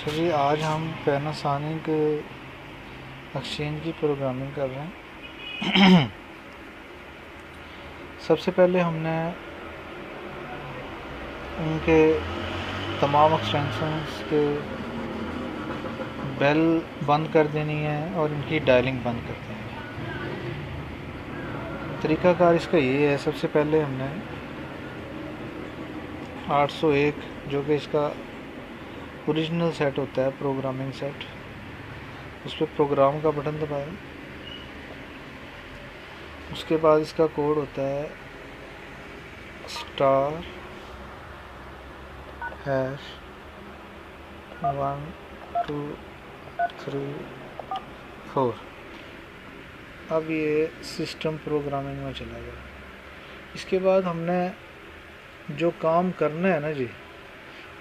अच्छा जी, आज हम पैनासोनिक एक्सचेंज की प्रोग्रामिंग कर रहे हैं। सबसे पहले हमने उनके तमाम एक्सटेंशंस के बेल बंद कर देनी है और इनकी डायलिंग बंद कर देनी है। तरीकाकार इसका ये है, सबसे पहले हमने 801 जो कि इसका ओरिजिनल सेट होता है, प्रोग्रामिंग सेट, उस पर प्रोग्राम का बटन दबाया। उसके बाद इसका कोड होता है *##1 2 3 4। अब ये सिस्टम प्रोग्रामिंग में चला गया। इसके बाद हमने जो काम करना है ना जी,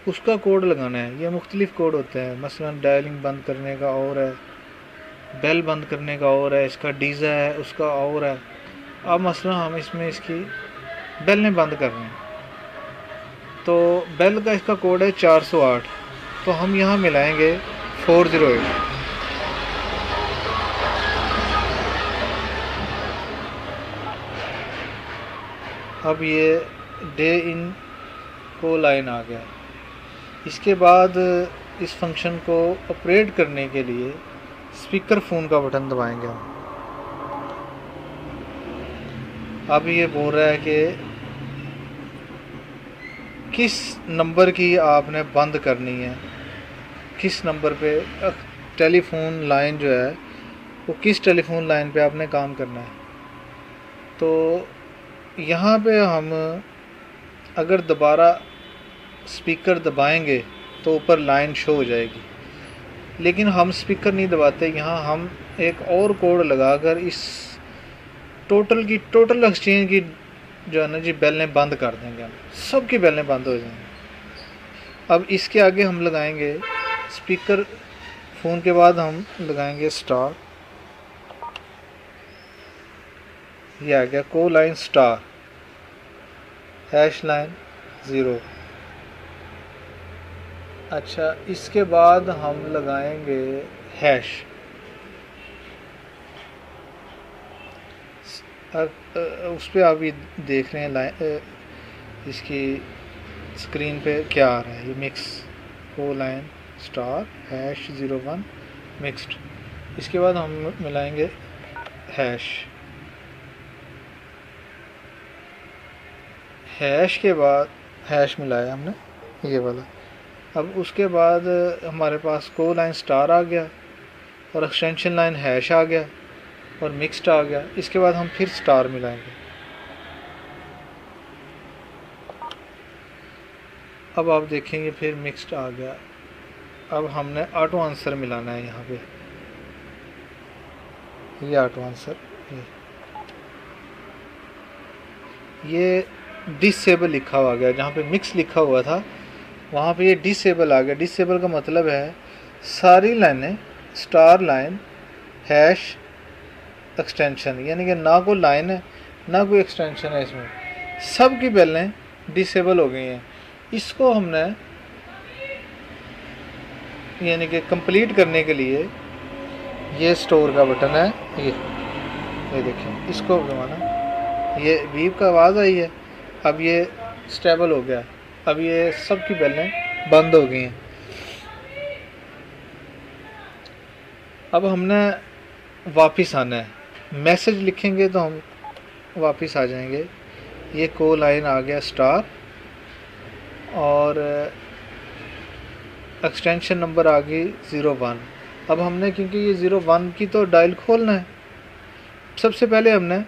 उसका कोड लगाना है। ये मुख्तलिफ कोड होते हैं, मसलन डायलिंग बंद करने का और है, बेल बंद करने का और है, इसका डीज़ा है उसका और है। अब मसलन हम इसमें इसकी बेल ने बंद करनी है, तो बेल का इसका कोड है 408, तो हम यहाँ मिलाएंगे 408। अब ये डे इन को लाइन आ गया। इसके बाद इस फंक्शन को ऑपरेट करने के लिए स्पीकर फ़ोन का बटन दबाएंगे हम। अब ये बोल रहा है कि किस नंबर की आपने बंद करनी है, किस नंबर पे टेलीफोन लाइन जो है वो किस टेलीफोन लाइन पे आपने काम करना है। तो यहाँ पे हम अगर दोबारा स्पीकर दबाएंगे तो ऊपर लाइन शो हो जाएगी, लेकिन हम स्पीकर नहीं दबाते। यहाँ हम एक और कोड लगाकर इस टोटल एक्सचेंज की जो है ना जी बेलें बंद कर देंगे। हम सब की बेलें बंद हो जाएंगी। अब इसके आगे हम लगाएंगे स्पीकर फ़ोन के बाद हम लगाएंगे स्टार। ये आ गया को लाइन स्टार हैश लाइन 0। अच्छा, इसके बाद हम लगाएंगे हैश। उस पर आप ये देख रहे हैं लाइन, इसकी स्क्रीन पे क्या आ रहा है, ये मिक्स को लाइन स्टार हैश 01 मिक्स्ड। इसके बाद हम मिलाएंगे हैश के बाद हैश मिलाया हमने ये वाला। अब उसके बाद हमारे पास को लाइन स्टार आ गया और एक्सटेंशन लाइन हैश आ गया और मिक्स्ड आ गया। इसके बाद हम फिर स्टार मिलाएंगे। अब आप देखेंगे फिर मिक्स्ड आ गया। अब हमने ऑटो आंसर मिलाना है यहाँ पे, ये ऑटो आंसर, ये डिसेबल लिखा हुआ गया। जहाँ पे मिक्स लिखा हुआ था वहाँ पे ये डिसेबल आ गया। डिसेबल का मतलब है सारी लाइनें स्टार लाइन हैश एक्सटेंशन, यानी कि ना कोई लाइन है ना कोई एक्सटेंशन है, इसमें सब की बेलें डिसेबल हो गई हैं। इसको हमने यानी कि कंप्लीट करने के लिए ये स्टोर का बटन है, ये देखिए, इसको घुमाना, ये बीप का आवाज़ आई है। अब ये स्टेबल हो गया। अब ये सब की बेलें बंद हो गई हैं। अब हमने वापस आना है। मैसेज लिखेंगे तो हम वापस आ जाएंगे। ये को लाइन आ गया स्टार और एक्सटेंशन नंबर आ गई 01। अब हमने, क्योंकि ये 01 की तो डायल खोलना है, सबसे पहले हमने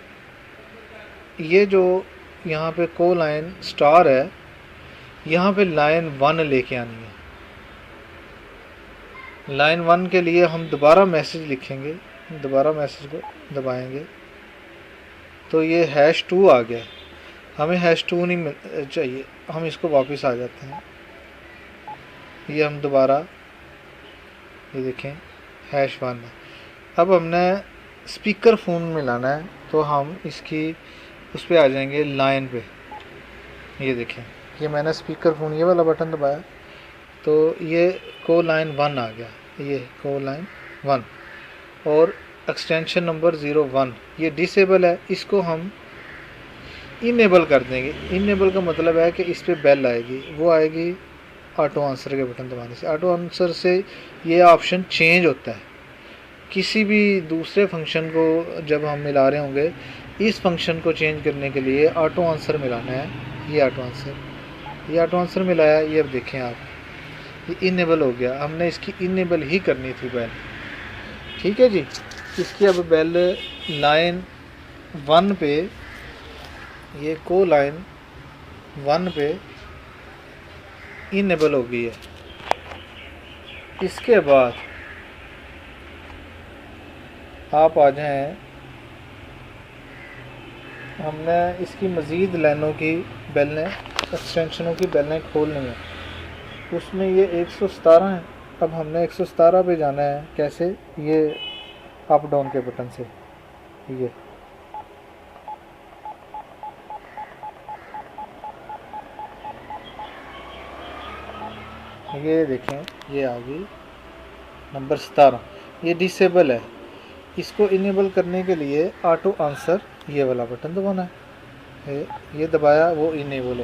ये जो यहाँ पे को लाइन स्टार है, यहाँ पे लाइन 1 लेके आनी है। लाइन 1 के लिए हम दोबारा मैसेज लिखेंगे, दोबारा मैसेज को दबाएंगे तो ये हैश 2 आ गया। हमें हैश 2 नहीं चाहिए, हम इसको वापस आ जाते हैं। ये हम दोबारा, ये देखें हैश 1 है। अब हमने स्पीकर फ़ोन मिलाना है, तो हम इसकी उस पर आ जाएंगे लाइन पे। ये देखें, ये मैंने स्पीकर फ़ोन ये वाला बटन दबाया तो ये को लाइन 1 आ गया, ये को लाइन 1 और एक्सटेंशन नंबर 01 ये डिसेबल है, इसको हम इनेबल कर देंगे। इनेबल का मतलब है कि इस पर बेल आएगी, वो आएगी ऑटो आंसर के बटन दबाने से। ऑटो आंसर से ये ऑप्शन चेंज होता है। किसी भी दूसरे फंक्शन को जब हम मिला रहे होंगे, इस फंक्शन को चेंज करने के लिए ऑटो आंसर मिलाना है। ये ऑटो आंसर मिलाया, ये अब देखें आप, ये इनेबल हो गया। हमने इसकी इनेबल ही करनी थी बेल, ठीक है जी। इसकी अब बेल लाइन 1 पे, ये को लाइन 1 पे इनेबल हो गई है। इसके बाद आप आ जाएं, हमने इसकी मज़ीद लाइनों की बेलें, एक्सटेंशनों की बेलें खोलनी है। उसमें ये 117 है। अब हमने 117 पे जाना है। कैसे? ये अप डाउन के बटन से। ये देखें, ये आ गई नंबर 17। ये डिसेबल है। इसको इनेबल करने के लिए ऑटो आंसर ये वाला बटन दबाना है। ये दबाया, वो इनेबल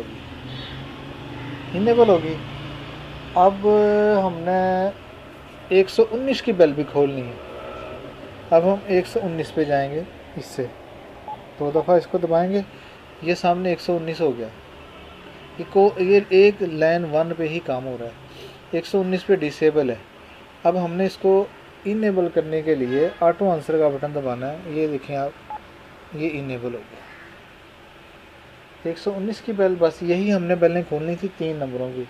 होगी। अब हमने 119 की बेल भी खोलनी है। अब हम 119 पे जाएंगे, इससे 2 दफ़ा इसको दबाएंगे, ये सामने 119 हो गया। ये एक लाइन 1 पे ही काम हो रहा है। 119 पे डिसेबल है। अब हमने इसको इनेबल करने के लिए ऑटो आंसर का बटन दबाना है। ये देखें आप, ये इनेबल हो गया। 119 की बेल, बस यही हमने बेलें खोलनी थी 3 नंबरों की,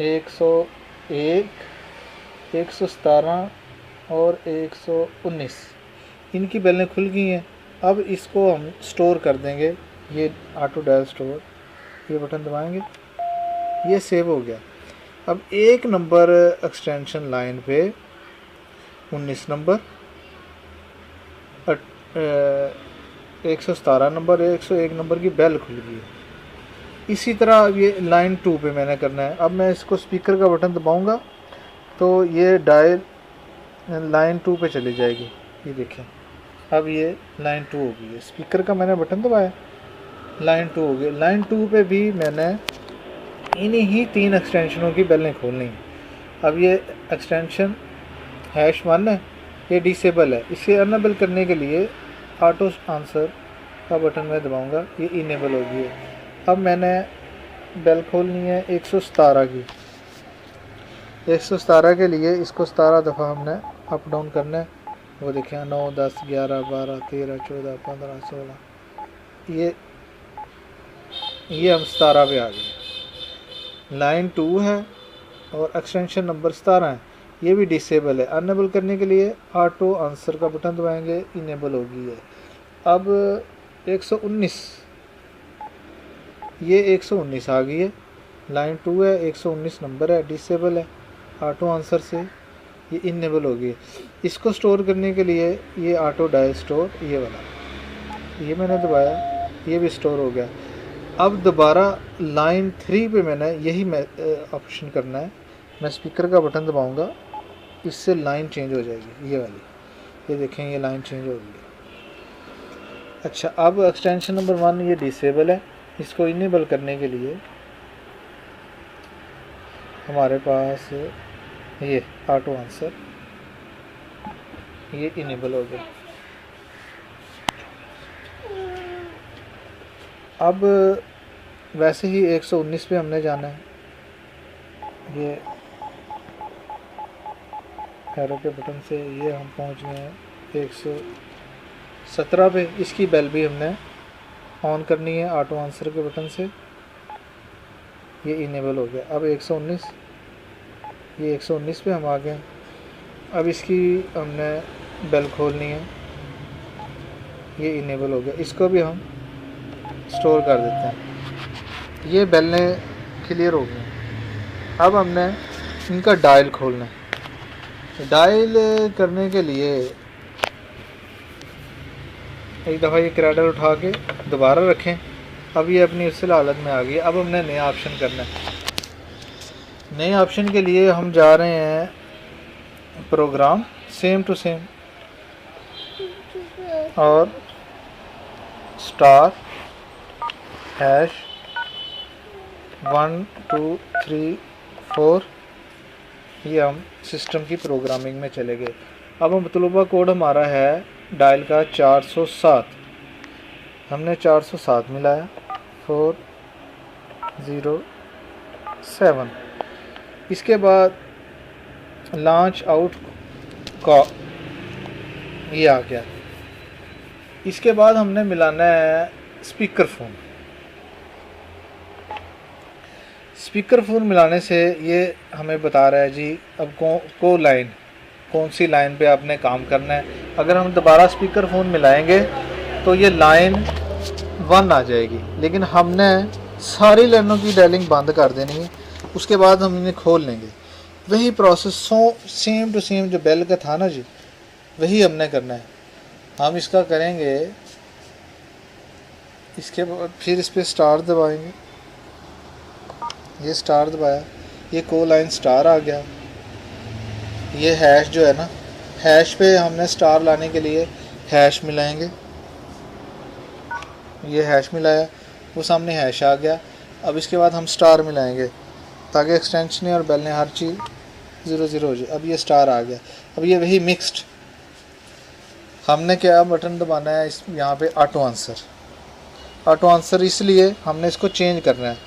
101, 117 और 119। इनकी बेलें खुल गई हैं। अब इसको हम स्टोर कर देंगे। ये ऑटो डायल स्टोर, ये बटन दबाएंगे, ये सेव हो गया। अब 1 नंबर एक्सटेंशन लाइन पे 19 नंबर, 117 नंबर, 101 नंबर की बेल खुल गई है। इसी तरह ये लाइन 2 पे मैंने करना है। अब मैं इसको स्पीकर का बटन दबाऊंगा तो ये डायल लाइन 2 पे चली जाएगी। ये देखें, अब ये लाइन 2 हो गई है। स्पीकर का मैंने बटन दबाया, लाइन 2 हो गई। लाइन 2 पे भी मैंने इन्हीं ही 3 एक्सटेंशनों की बेलें खोलनी है। अब ये एक्सटेंशन #1 है, ये डिसेबल है। इसे अनेबल करने के लिए ऑटो आंसर का बटन मैं दबाऊंगा, ये इनेबल हो गई है। अब मैंने बेल खोलनी है 117 की। 117 के लिए इसको 17 दफ़ा हमने अप डाउन करना है। वो देखें, 9, 10, 11, 12, 13, 14, 15, 16, ये हम 17 पे आ गए। लाइन 2 है और एक्सटेंशन नंबर 17 है, ये भी डिसेबल है। अनेबल करने के लिए ऑटो आंसर का बटन दबाएंगे, इनेबल होगी है। अब 119, ये 119 आ गई है। लाइन 2 है, 119 नंबर है, डिसेबल है। ऑटो आंसर से ये इनेबल हो गई है। इसको स्टोर करने के लिए ये ऑटो डायल स्टोर, ये वाला, ये मैंने दबाया, ये भी स्टोर हो गया। अब दोबारा लाइन 3 पे मैंने यही ऑप्शन करना है। मैं स्पीकर का बटन दबाऊंगा, इससे लाइन चेंज हो जाएगी, ये वाली। ये देखें, ये लाइन चेंज हो गई। अच्छा, अब एक्सटेंशन नंबर 1 ये डिसेबल है। इसको इनेबल करने के लिए हमारे पास ये ऑटो आंसर, ये इनेबल हो गया। अब वैसे ही 119 पे हमने जाना है। ये एरो के बटन से ये हम पहुंच गए हैं 117 पे। इसकी बेल भी हमने ऑन करनी है ऑटो आंसर के बटन से, ये इनेबल हो गया। अब 119, ये 119 पे हम आ गए। अब इसकी हमने बेल खोलनी है, ये इनेबल हो गया। इसको भी हम स्टोर कर देते हैं। ये बेलें क्लियर हो गई। अब हमने इनका डायल खोलना है। डायल करने के लिए एक दफ़ा ये क्रैडल उठा के दोबारा रखें। अब ये अपनी उसल हालत में आ गई। अब हमने नया ऑप्शन करना है। नए ऑप्शन के लिए हम जा रहे हैं प्रोग्राम, सेम टू सेम, और स्टार हैश 1 2 3 4, ये हम सिस्टम की प्रोग्रामिंग में चले गए। अब मतलूबा कोड हमारा है डायल का 407, हमने 407 मिलाया 407। इसके बाद लॉन्च आउट का ये आ गया। इसके बाद हमने मिलाना है स्पीकर फ़ोन। स्पीकर फ़ोन मिलाने से ये हमें बता रहा है जी अब कौन सी लाइन पे आपने काम करना है। अगर हम दोबारा स्पीकर फ़ोन मिलाएंगे तो ये लाइन 1 आ जाएगी, लेकिन हमने सारी लाइनों की डायलिंग बंद कर देनी है। उसके बाद हम इन्हें खोल लेंगे। वही प्रोसेस सेम टू सेम जो बेल का था ना जी, वही हमने करना है। हम इसका करेंगे, इसके बाद फिर इस पर स्टार दबाएंगे, ये स्टार दबाया, ये को लाइन स्टार आ गया। ये हैश जो है ना, हैश पे हमने स्टार लाने के लिए हैश मिलाएंगे, ये हैश मिलाया, वो सामने हैश आ गया। अब इसके बाद हम स्टार मिलाएंगे ताकि एक्सटेंशन और बेल ने हर चीज़ 0 हो जाए। अब ये स्टार आ गया। अब ये वही मिक्स्ड, हमने क्या बटन दबाना है इस यहाँ पे ऑटो आंसर। ऑटो आंसर इसलिए हमने इसको चेंज करना है।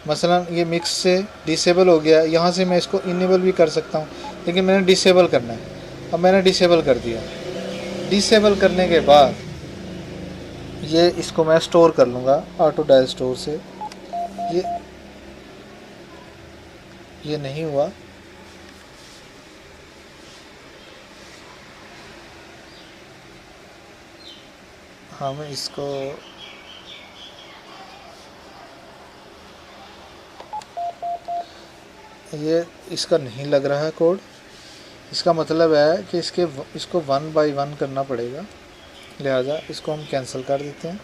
मसलन ये मिक्स से डिसेबल हो गया, यहाँ से मैं इसको इनेबल भी कर सकता हूँ, लेकिन मैंने डिसेबल करना है। अब मैंने डिसेबल कर दिया। डिसेबल करने के बाद ये इसको मैं स्टोर कर लूँगा ऑटो डायल स्टोर से। ये नहीं हुआ, हम इसको ये इसका नहीं लग रहा है कोड। इसका मतलब है कि इसको 1 बाई 1 करना पड़ेगा, लिहाजा इसको हम कैंसिल कर देते हैं।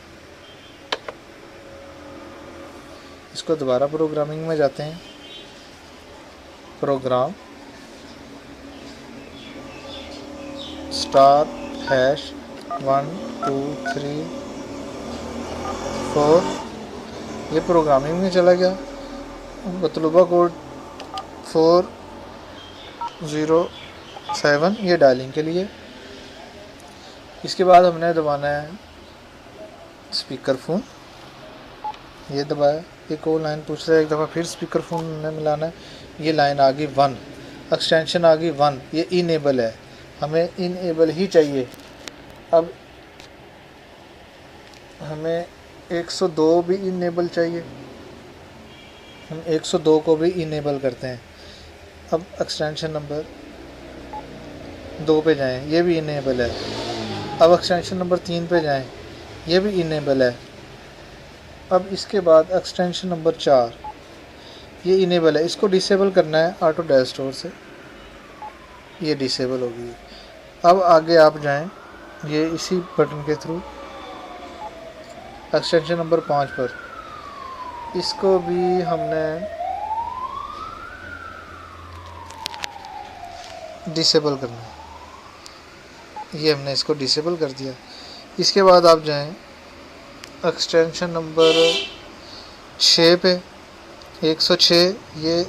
इसको दोबारा प्रोग्रामिंग में जाते हैं, प्रोग्राम स्टार हैश 1 2 3 4, ये प्रोग्रामिंग में चला गया। मतलूबा कोड 407, ये डायलिंग के लिए। इसके बाद हमने दबाना है स्पीकर फ़ोन, ये दबाया, एक और लाइन पूछ रहा है, एक दफ़ा फिर स्पीकर फ़ोन में मिलाना है। ये लाइन आ गई 1, एक्सटेंशन आ गई 1, ये इनेबल है, हमें इनेबल ही चाहिए। अब हमें 102 भी इनेबल चाहिए, हम 102 को भी इनेबल करते हैं। अब एक्सटेंशन नंबर 2 पे जाएं, ये भी इनेबल है। अब एक्सटेंशन नंबर 3 पे जाएं, ये भी इनेबल है। अब इसके बाद एक्सटेंशन नंबर 4, ये इनेबल है, इसको डिसेबल करना है ऑटो डायल स्टोर से, ये डिसेबल हो गई। अब आगे आप जाएं, ये इसी बटन के थ्रू एक्सटेंशन नंबर 5 पर, इसको भी हमने डिसेबल करना है, ये हमने इसको डिसेबल कर दिया। इसके बाद आप जाएं एक्सटेंशन नंबर 6 पे, 106, ये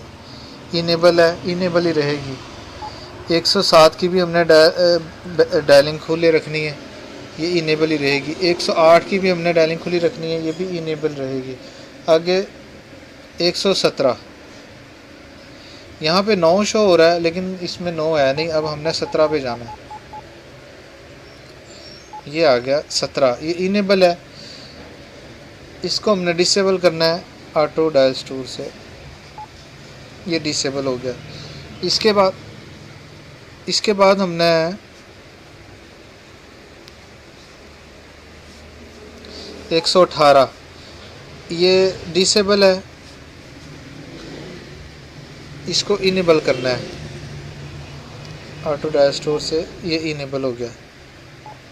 इनेबल है, इनेबल ही रहेगी। 107 की भी हमने डायलिंग खुली रखनी है, ये इनेबल ही रहेगी। 108 की भी हमने डायलिंग खुली रखनी है, ये भी इनेबल रहेगी। आगे 117, यहाँ पे 9 शो हो रहा है, लेकिन इसमें 9 है नहीं। अब हमने 17 पे जाना है, ये आ गया 17, ये इनेबल है, इसको हमने डिसेबल करना है ऑटो डायल स्टोर से, ये डिसेबल हो गया। इसके बाद हमने 118, ये डिसेबल है, इसको इनेबल करना है ऑटो डायल स्टोर से, ये इनेबल हो गया।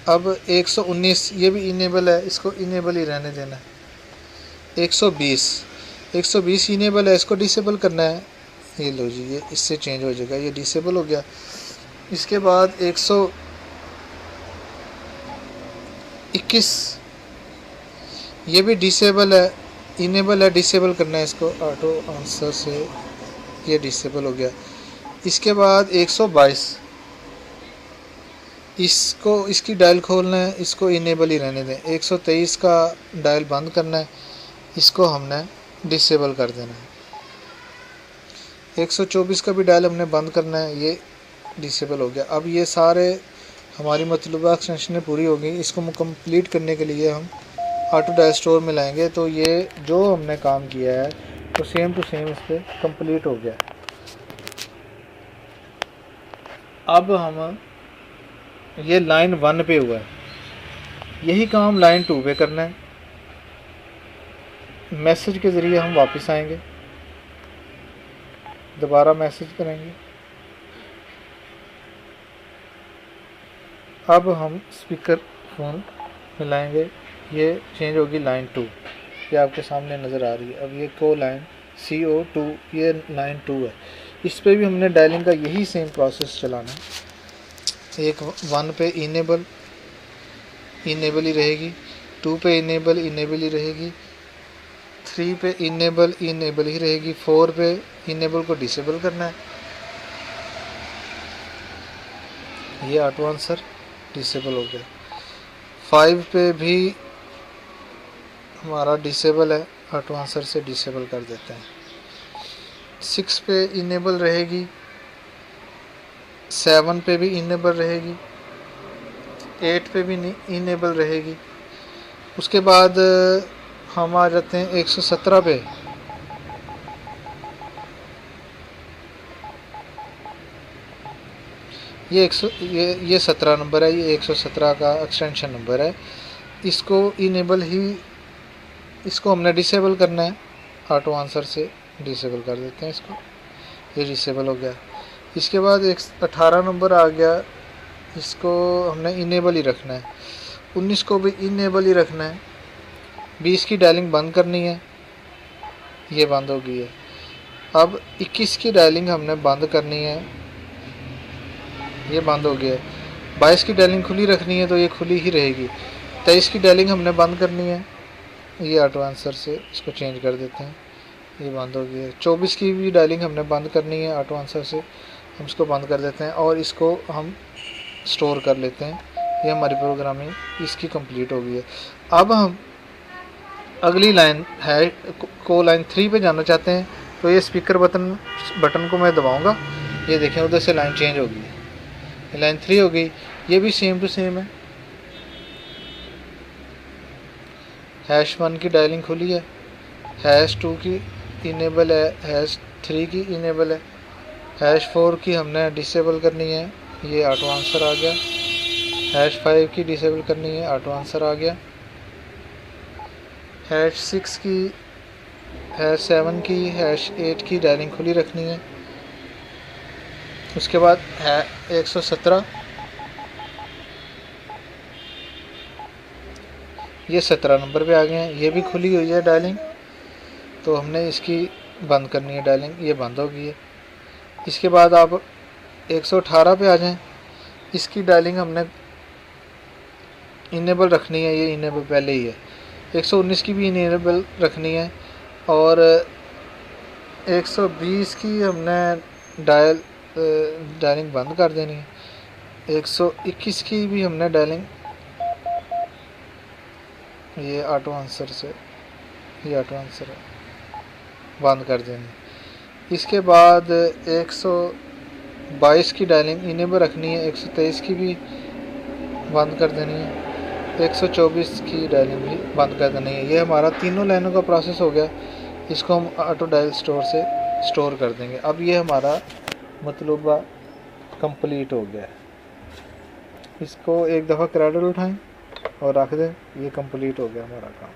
अब 119, ये भी इनेबल है, इसको इनेबल ही रहने देना है। 120 इनेबल है, इसको डिसेबल करना है, ये लो जी, ये इससे चेंज हो जाएगा, ये डिसेबल हो गया। इसके बाद 121 ये भी डिसेबल है, इनेबल है, डिसेबल करना है इसको ऑटो आंसर से, ये डिसेबल हो गया। इसके बाद 122 इसको, इसकी डायल खोलना है, इसको इनेबल ही रहने दें। 123 का डायल बंद करना है, इसको हमने डिसेबल कर देना है। 124 का भी डायल हमने बंद करना है, ये डिसेबल हो गया। अब ये सारे हमारी मतलूबा एक्सटेंशनें पूरी हो गई। इसको कंप्लीट करने के लिए हम ऑटो डायल स्टोर में लाएंगे, तो ये जो हमने काम किया है तो सेम टू सेम इस पर कंप्लीट हो गया। अब हम, ये लाइन 1 पे हुआ है, यही काम लाइन 2 पे करना है। मैसेज के ज़रिए हम वापस आएंगे, दोबारा मैसेज करेंगे। अब हम स्पीकर फ़ोन मिलाएंगे, ये चेंज होगी लाइन 2, ये आपके सामने नज़र आ रही है। अब ये को लाइन CO2, ये लाइन 2 है। इस पे भी हमने डायलिंग का यही सेम प्रोसेस चलाना है। 1 पे इनेबल ही रहेगी, 2 पे इनेबल ही रहेगी, 3 पे इनेबल ही रहेगी, 4 पे इनेबल को डिसेबल करना है, ये ऑटो आंसर डिसेबल हो गया। 5 पे भी हमारा डिसेबल है, ऑटो आंसर से डिसेबल कर देते हैं। 6 पे इनेबल रहेगी, 7 पे भी इनेबल रहेगी, 8 पे भी इनेबल रहेगी। उसके बाद हम आ जाते हैं 117 पे। ये 17 नंबर है, ये 117 का एक्सटेंशन नंबर है। इसको इनेबल ही, इसको हमने डिसेबल करना है, ऑटो आंसर से डिसेबल कर देते हैं इसको, ये डिसेबल हो गया। इसके बाद 18 नंबर आ गया, इसको हमने इनेबल ही रखना है। 19 को भी इनेबल ही रखना है। 20 की डायलिंग बंद करनी है, ये बंद हो गई है। अब 21 की डायलिंग हमने बंद करनी है, ये बंद हो गया है। 22 की डायलिंग खुली रखनी है, तो ये खुली ही रहेगी। 23 की डायलिंग हमने बंद करनी है, ये ऑटो आंसर से इसको चेंज कर देते हैं, ये बंद हो गया है। 24 की भी डायलिंग हमने बंद करनी है, ऑटो आंसर से हम इसको बंद कर देते हैं और इसको हम स्टोर कर लेते हैं। ये हमारी प्रोग्रामिंग इसकी कंप्लीट हो गई है। अब हम अगली लाइन है को लाइन 3 पे जाना चाहते हैं, तो ये स्पीकर बटन को मैं दबाऊंगा, ये देखें उधर से लाइन चेंज हो गई, लाइन 3 हो गई। ये भी सेम टू सेम है। #1 की डायलिंग खुली है, #2 की इनेबल है, #3 की इनेबल है, #4 की हमने डिसेबल करनी है, ये ऑटो आंसर आ गया। #5 की डिसेबल करनी है, ऑटो आंसर आ गया। #6 की, #7 की, #8 की डायलिंग खुली रखनी है। उसके बाद है 117, ये 17 नंबर पे आ गए हैं, ये भी खुली हुई है डायलिंग, तो हमने इसकी बंद करनी है डायलिंग, ये बंद हो गई है। इसके बाद आप 118 पे आ जाएं, इसकी डायलिंग हमने इनेबल रखनी है, ये इनेबल पहले ही है। 119 की भी इनेबल रखनी है और 120 की हमने डायलिंग बंद कर देनी है। 121 की भी हमने डायलिंग, ये ऑटो आंसर से, ये ऑटो आंसर है, बंद कर देनी। इसके बाद 122 की डायलिंग इनेबल रखनी है, 123 की भी बंद कर देनी है, 124 की डायलिंग भी बंद कर देनी है। ये हमारा तीनों लाइनों का प्रोसेस हो गया। इसको हम ऑटो डायल स्टोर से स्टोर कर देंगे। अब ये हमारा मतलूबा कंप्लीट हो गया है। इसको एक दफ़ा क्रेडिट उठाएं और रख दें, ये कंप्लीट हो गया हमारा काम।